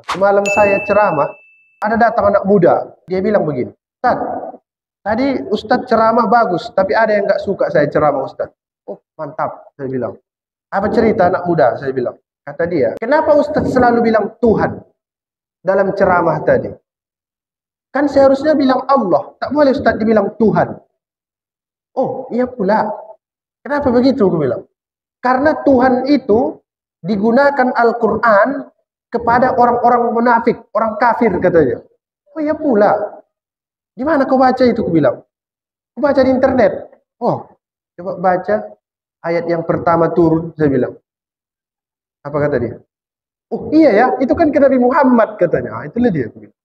Semalam saya ceramah, ada datang anak muda. Dia bilang begini, Ustaz, tadi Ustaz ceramah bagus, tapi ada yang nggak suka saya ceramah Ustaz. Oh mantap, saya bilang. Apa cerita anak muda? Saya bilang. Kata dia, kenapa Ustaz selalu bilang Tuhan dalam ceramah tadi? Kan seharusnya bilang Allah, tak boleh Ustaz dibilang Tuhan. Oh iya pula. Kenapa begitu? Aku bilang. Karena Tuhan itu digunakan Al-Quran kepada orang-orang munafik, orang kafir katanya. Oh iya pula. Di mana kau baca itu? Aku bilang. Aku baca di internet. Oh, coba baca ayat yang pertama turun, saya bilang. Apa kata dia? Oh iya ya, itu kan ke Nabi Muhammad katanya. Itulah dia. Aku bilang.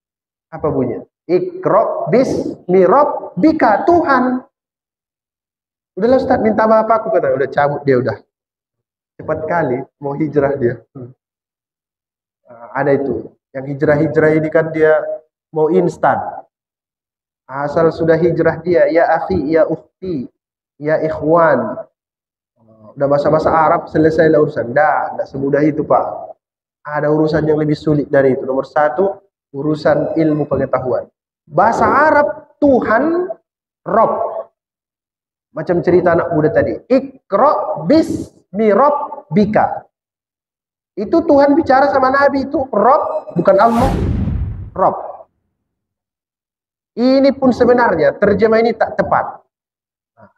Apa bunyinya? Iqra bismi rabbika, Tuhan. Udahlah Ustaz, minta maaf aku kata. Udah cabut dia udah. Cepat kali mau hijrah dia. Ada itu. Yang hijrah-hijrah ini kan dia mau instan. Asal sudah hijrah dia, ya akhi, ya ukhti, ya ikhwan. Udah bahasa-bahasa Arab, selesailah urusan. Tidak semudah itu Pak. Ada urusan yang lebih sulit dari itu. Nomor satu, urusan ilmu pengetahuan. Bahasa Arab, Tuhan, Rob. Macam cerita anak muda tadi. Iqra bismi rabbika. Itu Tuhan bicara sama Nabi itu. Rob, bukan Allah. Rob. Ini pun sebenarnya terjemah ini tak tepat.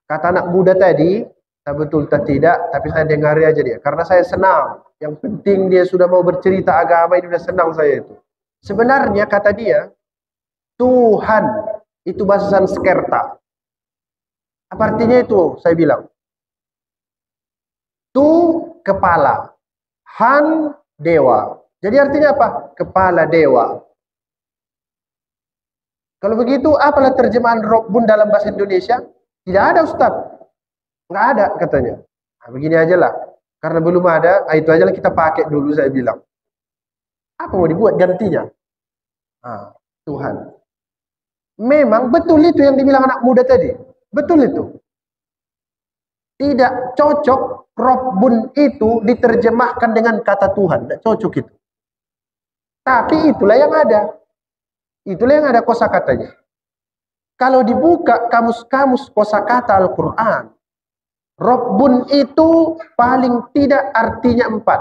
Kata anak muda tadi, tak betul tak tidak, tapi saya dengar aja dia. Karena saya senang. Yang penting dia sudah mau bercerita agama, ini sudah senang saya itu. Sebenarnya kata dia, Tuhan itu bahasa Sanskerta. Apa artinya itu? Saya bilang. Tu kepala, Han dewa. Jadi artinya apa? Kepala dewa. Kalau begitu, apalah terjemahan Rabbun dalam bahasa Indonesia? Tidak ada Ustaz. Nggak ada katanya. Nah, begini aja lah. Karena belum ada, itu aja lah kita pakai dulu saya bilang. Apa mau dibuat gantinya? Nah, Tuhan. Memang betul itu yang dibilang anak muda tadi. Betul itu. Tidak cocok Rabbun itu diterjemahkan dengan kata Tuhan. Tidak cocok itu. Tapi itulah yang ada. Itulah yang ada kosakatanya. Kalau dibuka kamus-kamus kosakata Al-Quran, Rabbun itu paling tidak artinya empat.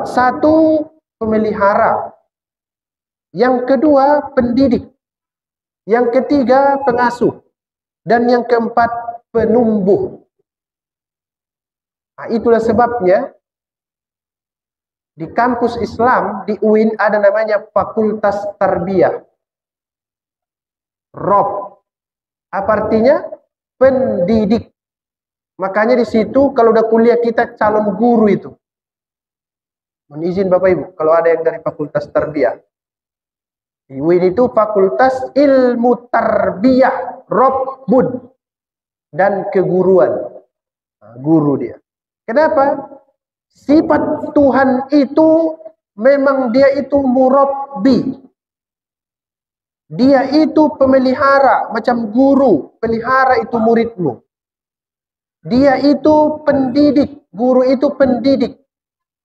Satu, pemelihara. Yang kedua, pendidik. Yang ketiga, pengasuh. Dan yang keempat, penumbuh. Nah, itulah sebabnya di kampus Islam, di UIN ada namanya Fakultas Tarbiyah. Rob. Apa artinya? Pendidik. Makanya di situ kalau udah kuliah kita calon guru itu. Mohon izin Bapak Ibu, kalau ada yang dari Fakultas Tarbiyah. Di UIN itu Fakultas Ilmu Tarbiyah, Robbun. Dan keguruan. Nah, guru dia. Kenapa? Sifat Tuhan itu memang dia itu murabbi. Dia itu pemelihara, macam guru, pelihara itu muridmu. Dia itu pendidik, guru itu pendidik,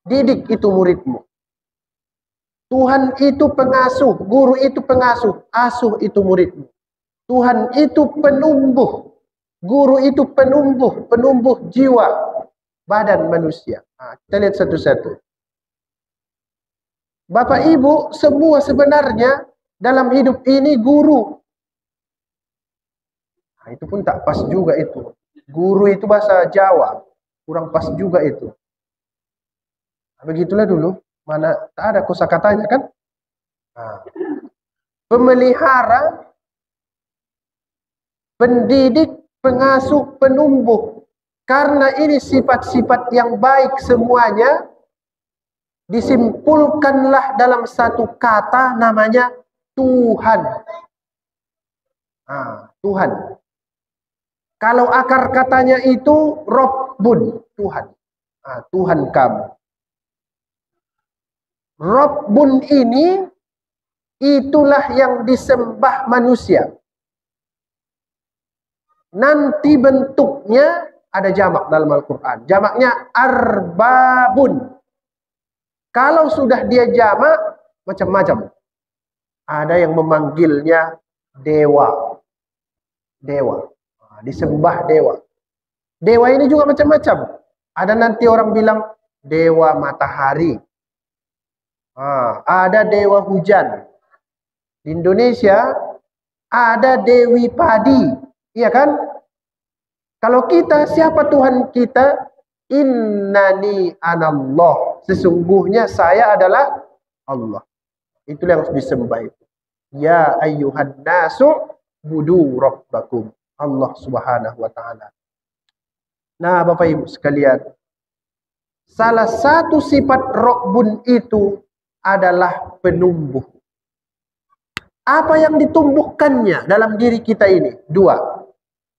didik itu muridmu. Tuhan itu pengasuh, guru itu pengasuh, asuh itu muridmu. Tuhan itu penumbuh, guru itu penumbuh, penumbuh jiwa, badan manusia. Nah, kita lihat satu-satu. Bapak Ibu, semua sebenarnya dalam hidup ini guru. Nah, itu pun tak pas juga itu. Guru itu bahasa Jawa, kurang pas juga itu. Nah, begitulah dulu, mana tak ada kosakatanya kan? Nah, pemelihara, pendidik, pengasuh, penumbuh. Karena ini sifat-sifat yang baik semuanya, disimpulkanlah dalam satu kata namanya Tuhan. Nah, Tuhan. Kalau akar katanya itu Rabbun, Tuhan. Nah, Tuhan kamu. Rabbun ini itulah yang disembah manusia. Nanti bentuknya ada jamak dalam Al-Quran. Jamaknya arbabun. Kalau sudah dia jamak, macam-macam. Ada yang memanggilnya dewa. Dewa. Disembah dewa. Dewa ini juga macam-macam. Ada nanti orang bilang dewa matahari. Ada dewa hujan. Di Indonesia ada dewi padi. Iya kan? Kalau kita, siapa Tuhan kita? Innani anallah. Sesungguhnya saya adalah Allah. Itulah yang harus disembah itu. Ya ayyuhan nasu budu rabbakum. Allah subhanahu wa ta'ala. Nah Bapak Ibu sekalian, salah satu sifat Rabbun itu adalah penumbuh. Apa yang ditumbuhkannya dalam diri kita ini? Dua.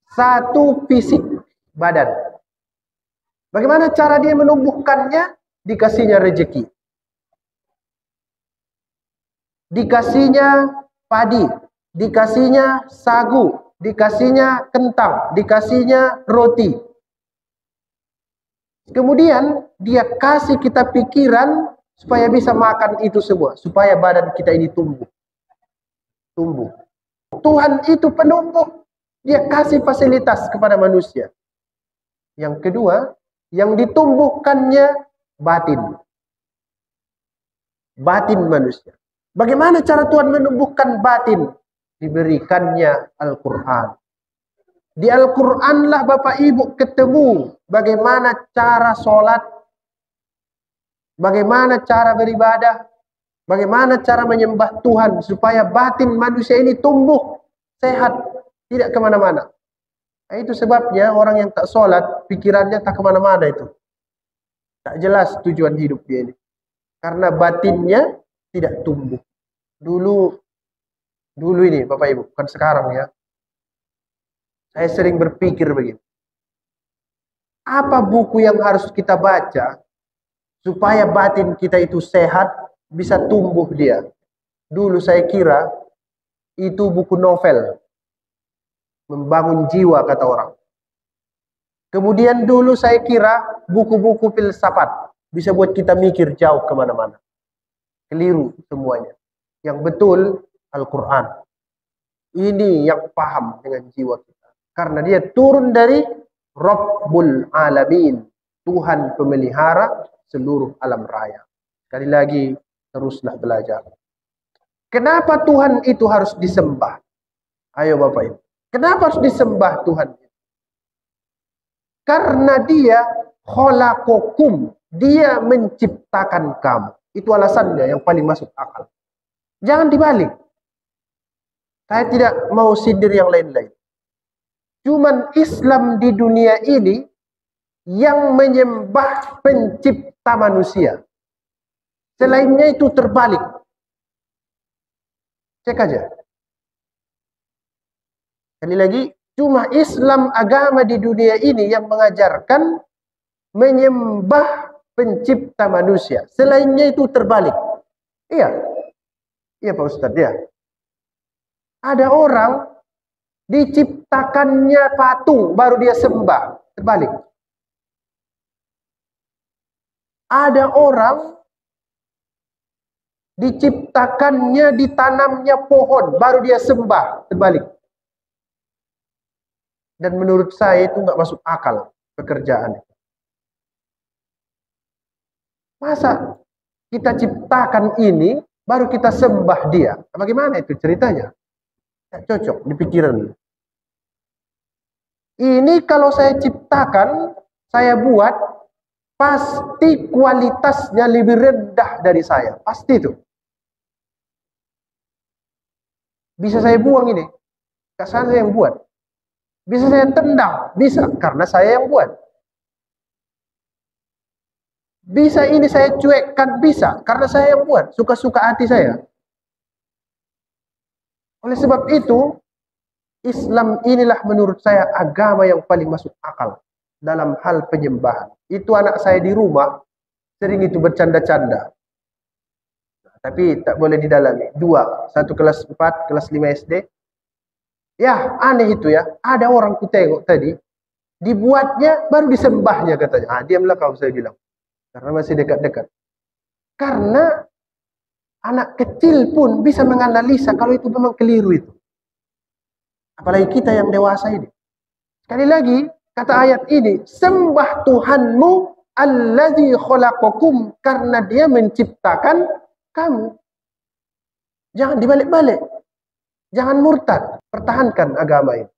Satu, fisik, badan. Bagaimana cara dia menumbuhkannya? Dikasihnya rezeki. Dikasihnya padi. Dikasihnya sagu. Dikasihnya kentang. Dikasihnya roti. Kemudian dia kasih kita pikiran supaya bisa makan itu semua. Supaya badan kita ini tumbuh. Tuhan itu penumbuh. Dia kasih fasilitas kepada manusia. Yang kedua, yang ditumbuhkannya batin. Batin manusia. Bagaimana cara Tuhan menumbuhkan batin? Diberikannya Al-Quran. Di Al-Quranlah Bapak Ibu ketemu bagaimana cara sholat, bagaimana cara beribadah, bagaimana cara menyembah Tuhan supaya batin manusia ini tumbuh, sehat, tidak kemana-mana. Nah, itu sebabnya orang yang tak sholat, pikirannya tak kemana-mana itu. Tak jelas tujuan hidup dia ini. Karena batinnya tidak tumbuh. Dulu ini Bapak Ibu, bukan sekarang ya. Saya sering berpikir begini. Apa buku yang harus kita baca supaya batin kita itu sehat, bisa tumbuh dia? Dulu saya kira itu buku novel. Membangun jiwa kata orang. Kemudian dulu saya kira buku-buku filsafat bisa buat kita mikir jauh kemana-mana. Keliru semuanya. Yang betul Al-Quran. Ini yang paham dengan jiwa kita. Karena dia turun dari Rabbul Alamin. Tuhan pemelihara seluruh alam raya. Sekali lagi, teruslah belajar. Kenapa Tuhan itu harus disembah? Ayo Bapak Ibu. Kenapa harus disembah Tuhan? Karena dia khalaqakum. Dia menciptakan kamu. Itu alasannya yang paling masuk akal. Jangan dibalik. Saya tidak mau sindir yang lain-lain. Cuman Islam di dunia ini yang menyembah pencipta manusia. Selainnya itu terbalik. Cek aja. Sekali lagi, cuma Islam agama di dunia ini yang mengajarkan menyembah pencipta manusia. Selainnya itu terbalik. Iya. Iya Pak Ustadz, ya. Ada orang diciptakannya patung baru dia sembah. Terbalik. Ada orang diciptakannya, ditanamnya pohon baru dia sembah. Terbalik. Dan menurut saya itu nggak masuk akal pekerjaan. Masa kita ciptakan ini baru kita sembah dia? Bagaimana itu ceritanya? Tidak cocok di pikiran. Ini kalau saya ciptakan, saya buat, pasti kualitasnya lebih rendah dari saya. Pasti itu. Bisa saya buang ini. Karena saya yang buat. Bisa saya tendang. Bisa. Karena saya yang buat. Bisa ini saya cuekkan. Bisa. Karena saya yang buat. Suka-suka hati saya. Oleh sebab itu, Islam inilah menurut saya agama yang paling masuk akal dalam hal penyembahan. Itu anak saya di rumah sering itu bercanda-canda. Tapi tak boleh didalami. Dua, satu kelas 4, kelas 5 SD. Ya, aneh itu ya. Ada orang ku tengok tadi, dibuatnya baru disembahnya katanya. Diamlah kau, saya bilang. Karena masih dekat-dekat. Karena anak kecil pun bisa menganalisa kalau itu memang keliru itu. Apalagi kita yang dewasa ini. Sekali lagi, kata ayat ini, sembah Tuhanmu allazi khalaqakum, karena dia menciptakan kamu. Jangan dibalik-balik. Jangan murtad. Pertahankan agama ini.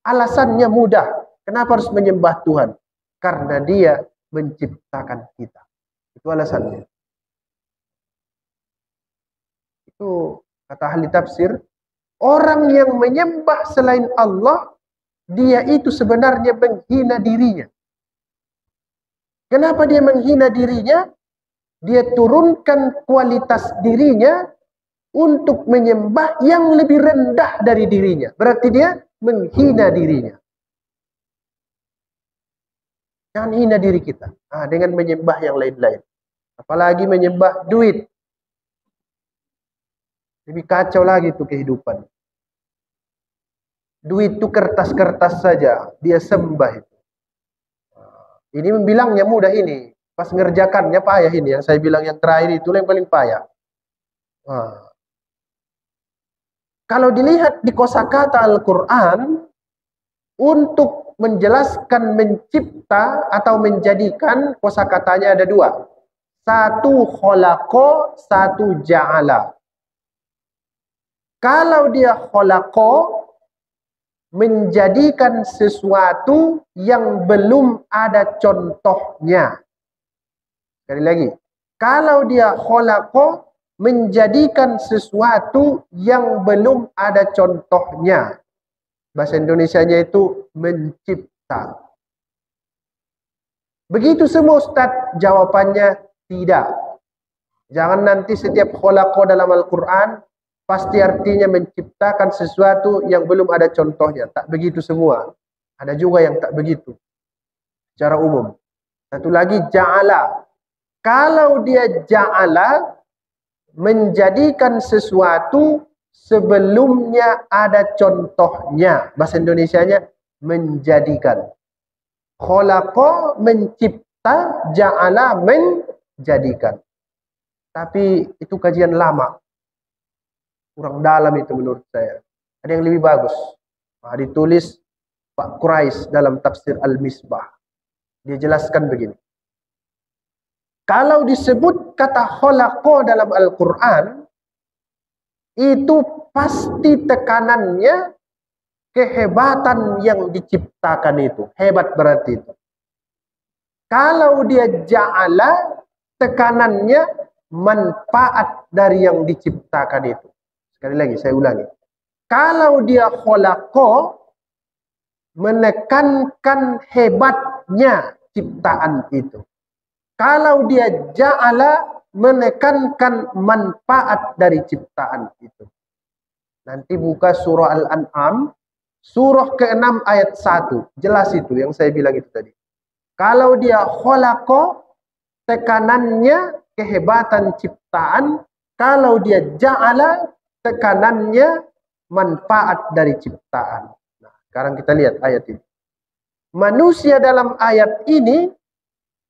Alasannya mudah. Kenapa harus menyembah Tuhan? Karena dia menciptakan kita. Itu alasannya. Itu kata ahli tafsir. Orang yang menyembah selain Allah, dia itu sebenarnya menghina dirinya. Kenapa dia menghina dirinya? Dia turunkan kualitas dirinya untuk menyembah yang lebih rendah dari dirinya. Berarti dia menghina dirinya. Jangan hina diri kita dengan menyembah yang lain-lain. Apalagi menyembah duit. Lebih kacau lagi itu kehidupan. Duit itu kertas-kertas saja. Dia sembah itu. Ini membilangnya mudah ini. Pas ngerjakannya payah ini. Yang saya bilang yang terakhir itu yang paling payah. Kalau dilihat di kosakata Al-Quran, untuk menjelaskan mencipta atau menjadikan, kosakatanya ada dua. Satu khalaqa, satu ja'ala. Kalau dia khalaqa, menjadikan sesuatu yang belum ada contohnya. Sekali lagi. Kalau dia khalaqa, menjadikan sesuatu yang belum ada contohnya. Bahasa Indonesianya itu mencipta. Begitu semua Ustaz? Jawabannya tidak. Jangan nanti setiap khalaqa dalam Al-Quran pasti artinya menciptakan sesuatu yang belum ada contohnya. Tak begitu semua. Ada juga yang tak begitu. Secara umum. Satu lagi ja'ala. Kalau dia ja'ala, menjadikan sesuatu sebelumnya ada contohnya. Bahasa Indonesianya menjadikan. Khalaqa mencipta, ja'ala menjadikan. Tapi itu kajian lama. Kurang dalam itu menurut saya. Ada yang lebih bagus. Ditulis Pak Quraisy dalam tafsir Al-Misbah. Dia jelaskan begini. Kalau disebut kata khalaqa dalam Al-Quran, itu pasti tekanannya kehebatan yang diciptakan itu. Hebat berarti itu. Kalau dia ja'ala, tekanannya manfaat dari yang diciptakan itu. Sekali lagi, saya ulangi. Kalau dia khalaqa, menekankan hebatnya ciptaan itu. Kalau dia ja'ala, menekankan manfaat dari ciptaan itu. Nanti buka surah Al-An'am, surah ke-6 ayat 1. Jelas itu yang saya bilang itu tadi. Kalau dia khalaqa, tekanannya kehebatan ciptaan. Kalau dia ja'ala, tekanannya manfaat dari ciptaan. Nah, sekarang kita lihat ayat ini. Manusia dalam ayat ini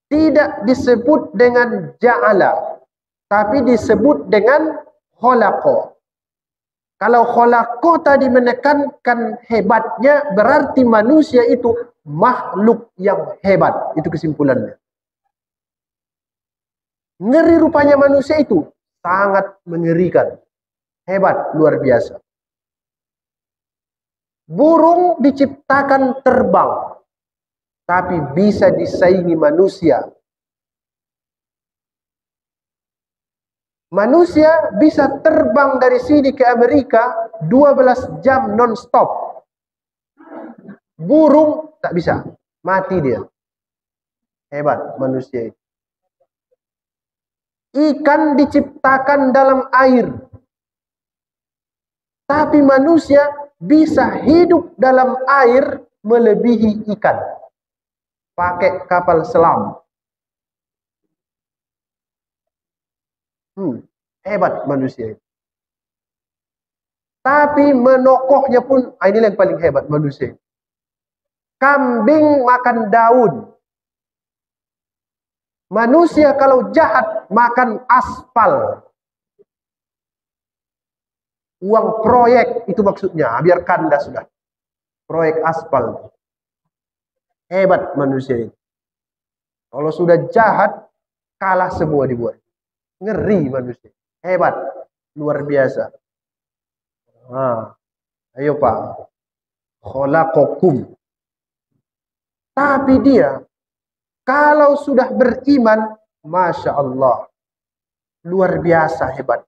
tidak disebut dengan ja'ala, tapi disebut dengan khalaqa. Kalau khalaqa tadi menekankan hebatnya, berarti manusia itu makhluk yang hebat. Itu kesimpulannya. Ngeri rupanya manusia itu. Sangat mengerikan. Hebat, luar biasa. Burung diciptakan terbang, tapi bisa disaingi manusia. Manusia bisa terbang dari sini ke Amerika 12 jam non-stop. Burung tak bisa, mati dia. Hebat manusia itu. Ikan diciptakan dalam air, tapi manusia bisa hidup dalam air melebihi ikan. Pakai kapal selam. Hebat manusia itu. Tapi menokohnya pun, ini yang paling hebat manusia. Kambing makan daun. Manusia kalau jahat makan aspal. Uang proyek itu maksudnya, biar kanda sudah. Proyek aspal. Hebat manusia ini. Kalau sudah jahat, kalah semua dibuat. Ngeri manusia. Hebat. Luar biasa. Ayo Pak. Khalaqakum. Tapi dia, kalau sudah beriman, Masya Allah. Luar biasa hebat.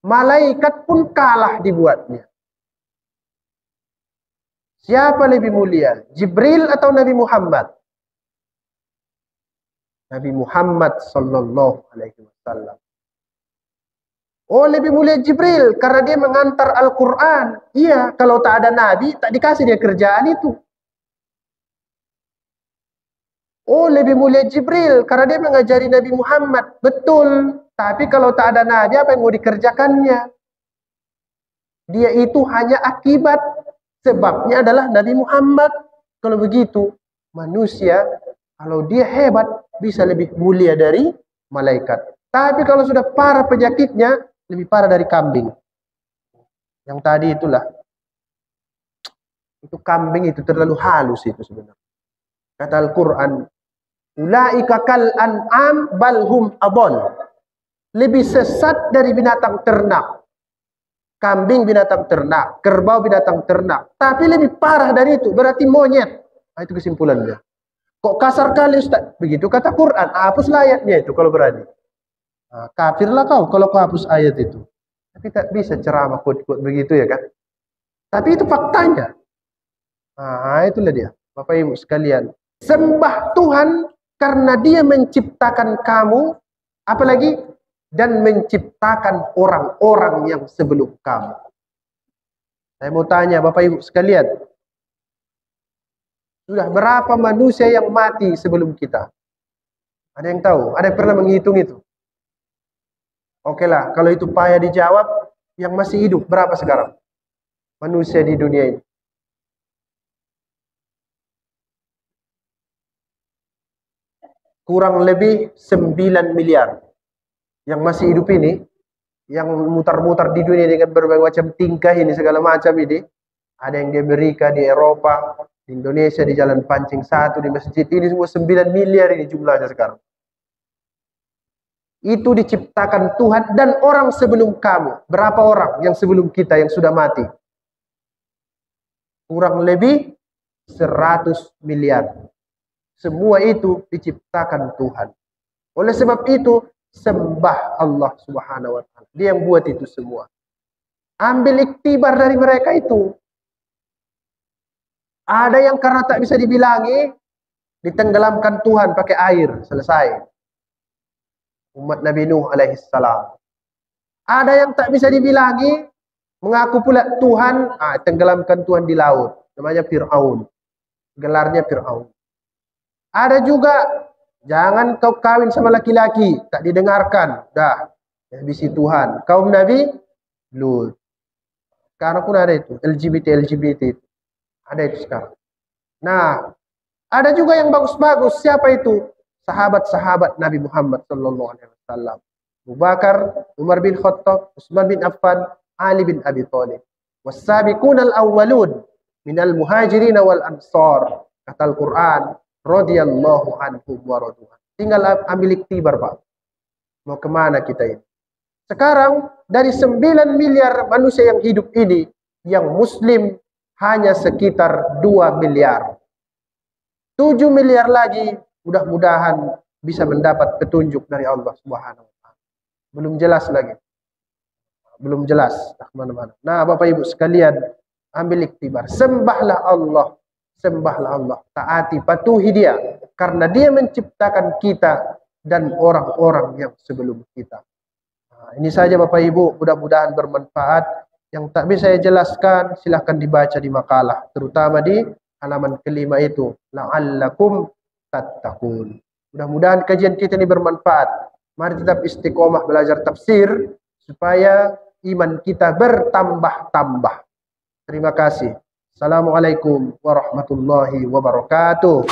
Malaikat pun kalah dibuatnya. Siapa lebih mulia? Jibril atau Nabi Muhammad? Nabi Muhammad sallallahu alaihi wasallam. Oh, lebih mulia Jibril karena dia mengantar Al-Quran. Iya, kalau tak ada Nabi, tak dikasih dia kerjaan itu. Oh, lebih mulia Jibril karena dia mengajari Nabi Muhammad. Betul. Tapi kalau tak ada Nabi, apa yang mau dikerjakannya? Dia itu hanya akibat. Sebabnya adalah Nabi Muhammad. Kalau begitu, manusia, kalau dia hebat, bisa lebih mulia dari malaikat. Tapi kalau sudah parah penyakitnya, lebih parah dari kambing. Yang tadi itulah. Itu kambing itu terlalu halus itu sebenarnya. Kata Al-Quran, ulaika kal an'am balhum adall. Lebih sesat dari binatang ternak. Kambing binatang ternak, kerbau binatang ternak. Tapi lebih parah dari itu, berarti monyet. Nah, itu kesimpulannya. Kok kasar kali Ustaz? Begitu kata Quran, hapuslah ayatnya itu kalau berani. Nah, kafirlah kau kalau kau hapus ayat itu. Tapi tak bisa ceramah quote-quote begitu ya kan. Tapi itu faktanya. Nah, itulah dia. Bapak Ibu sekalian. Sembah Tuhan karena dia menciptakan kamu. Apalagi? Dan menciptakan orang-orang yang sebelum kamu. Saya mau tanya Bapak Ibu sekalian. Sudah berapa manusia yang mati sebelum kita? Ada yang tahu? Ada yang pernah menghitung itu? Oke lah, kalau itu payah dijawab, yang masih hidup berapa sekarang? Manusia di dunia ini. Kurang lebih 9 miliar. Yang masih hidup ini, yang mutar-mutar di dunia dengan berbagai macam tingkah ini, segala macam ini. Ada yang di Amerika, di Eropa, di Indonesia, di Jalan Pancing 1, di masjid ini, semua 9 miliar ini jumlahnya sekarang. Itu diciptakan Tuhan dan orang sebelum kamu. Berapa orang yang sebelum kita yang sudah mati? Kurang lebih 100 miliar. Semua itu diciptakan Tuhan. Oleh sebab itu, sembah Allah Subhanahu wa ta'ala. Dia yang buat itu semua. Ambil iktibar dari mereka itu. Ada yang karena tak bisa dibilangi, ditenggelamkan Tuhan pakai air, selesai. Umat Nabi Nuh alaihi salam. Ada yang tak bisa dibilangi, mengaku pula Tuhan, tenggelamkan Tuhan di laut. Namanya Fir'aun. Gelarnya Fir'aun. Ada juga, jangan kau kawin sama laki-laki, tak didengarkan. Dah, habisi Tuhan. Kaum Nabi Lut. Sekarang pun ada itu, LGBT itu. Ada itu sekarang. Nah, ada juga yang bagus-bagus. Siapa itu? Sahabat-sahabat Nabi Muhammad sallallahu alaihi wasallam. Abu Bakar, Umar bin Khattab, Utsman bin Affan, Ali bin Abi Thalib. Was-sabiqunal awwalun minal muhajirin wal ansar. Kata Al-Qur'an, radhiyallahu anhum wa radu'an. Tinggal ambil iktibar, Pak. Mau kemana kita ini? Sekarang dari 9 miliar manusia yang hidup ini, yang muslim hanya sekitar 2 miliar. 7 miliar lagi mudah-mudahan bisa mendapat petunjuk dari Allah Subhanahu wa ta'ala. Belum jelas lagi. Belum jelas kemana-mana. Nah, Bapak Ibu sekalian, ambil iktibar. Sembahlah Allah. Sembahlah Allah. Taati, patuhi dia. Karena dia menciptakan kita dan orang-orang yang sebelum kita. Nah, ini saja Bapak Ibu, mudah-mudahan bermanfaat. Yang tak bisa saya jelaskan, silahkan dibaca di makalah. Terutama di halaman kelima itu. La'allakum tattaqun. Mudah-mudahan kajian kita ini bermanfaat. Mari tetap istiqomah belajar tafsir supaya iman kita bertambah-tambah. Terima kasih. Assalamualaikum warahmatullahi wabarakatuh.